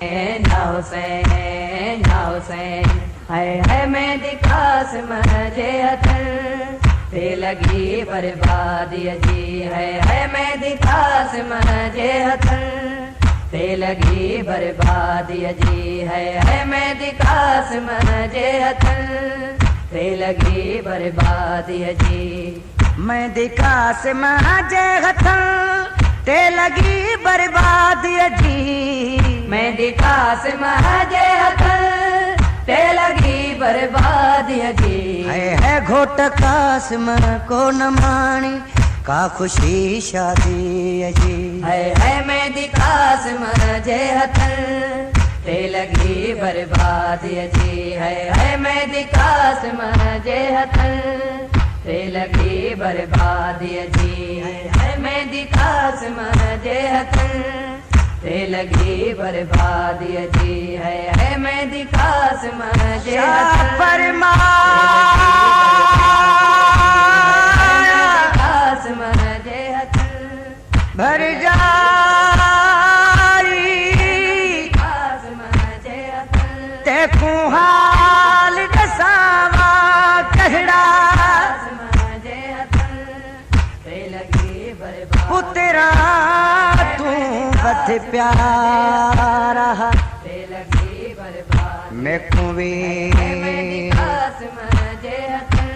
या हुसैन या हुसैन है मेहंदी कासिम जे हथन ते लगी बर्बादी जी है मेहंदी कासिम जे हथन ते लगी बर्बादी जी है मेहंदी कासिम जे हथन ते लगी बर्बादी जी मेहंदी कासिम जे हथन ते लगी बर्बादी जी मेहंदी कासिम जे हथन ते लगी बर्बादी जी है घोट कासिम को न माणी का खुशी शादी जी है मेहंदी कासिम जे हथन ते लगी बर्बादी जी है मेहंदी कासिम जे हथन ते लगी बर्बादी जी है मेहंदी कासिम जे हथन ते लगी बर्बादी जी है मेहंदी कासिम जे हथन फरमा कासिम जे हथन भर जारी कासिम जे हथन ते हाल दसावा कहड़ा पुत्रा तू बद प्यारा मैकू भी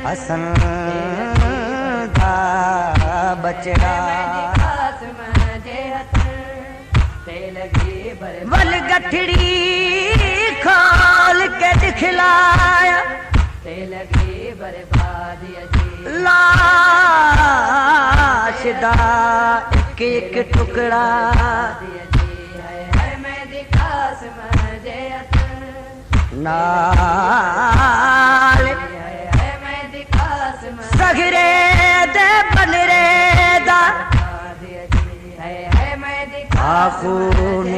हसन दा बचड़ा वल गठड़ी खोल के दिखलाया लाश दा एक एक टुकड़ा नाल सगरे दे बनरे दा आखून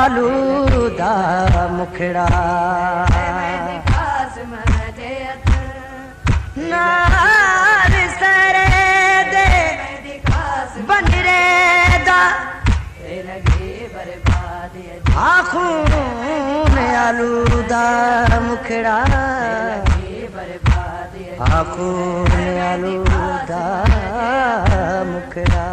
आलूदा मुखड़ा नाल सरे दे बनरे दा आखून आलूदा मुखड़ा आखून आलूदा मुखड़ा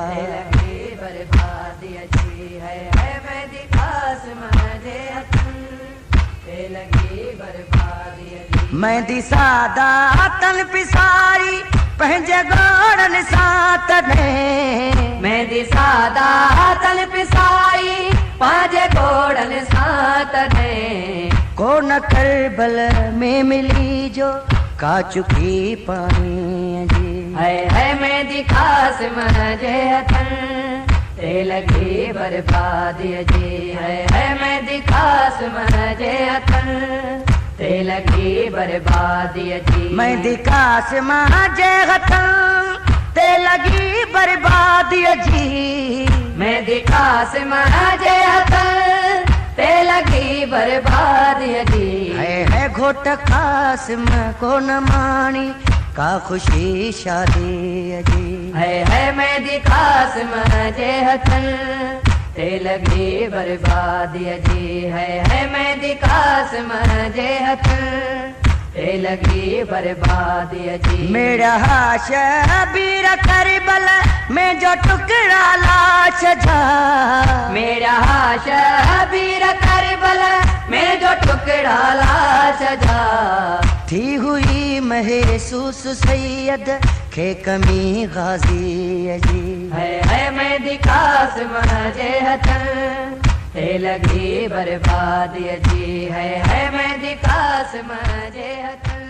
मेहंदी सादा तन पिसारी पंहिंजे गोड़न सां तॾहिं मेहंदी सादा तन पिसाई पंहिंजे गोड़न सां तॾहिं को न करबल में मिली जो का चुकी पानी जी है मेहंदी कासिम जे हथन ते लगी बर्बादी जी है मेहंदी कासिम जे हथन ते लगी बर्बादी जी मेहंदी कासिम जे हथन ते लगी बर्बादी जी मेहंदी कासिम जे हथन ते लगी बर्बादी जी है घोट कासिम को न माणी का खुशी शादी जी है मेहंदी कासिम जे हथन ते लगी बर्बादी जी है मेहंदी कासिम जे हथन ते लगी बर्बादी जी मेरा शबीर करबल में जो टुकड़ा लाश जा मेरा शबीर करबल में जो टुकड़ा लाश जा थी हुई महसूस सैयद खे कमी गाजी जी है मेहंदी कासिम जे हथन ते लगी बर्बादी जी है मेहंदी कासिम जे हथन।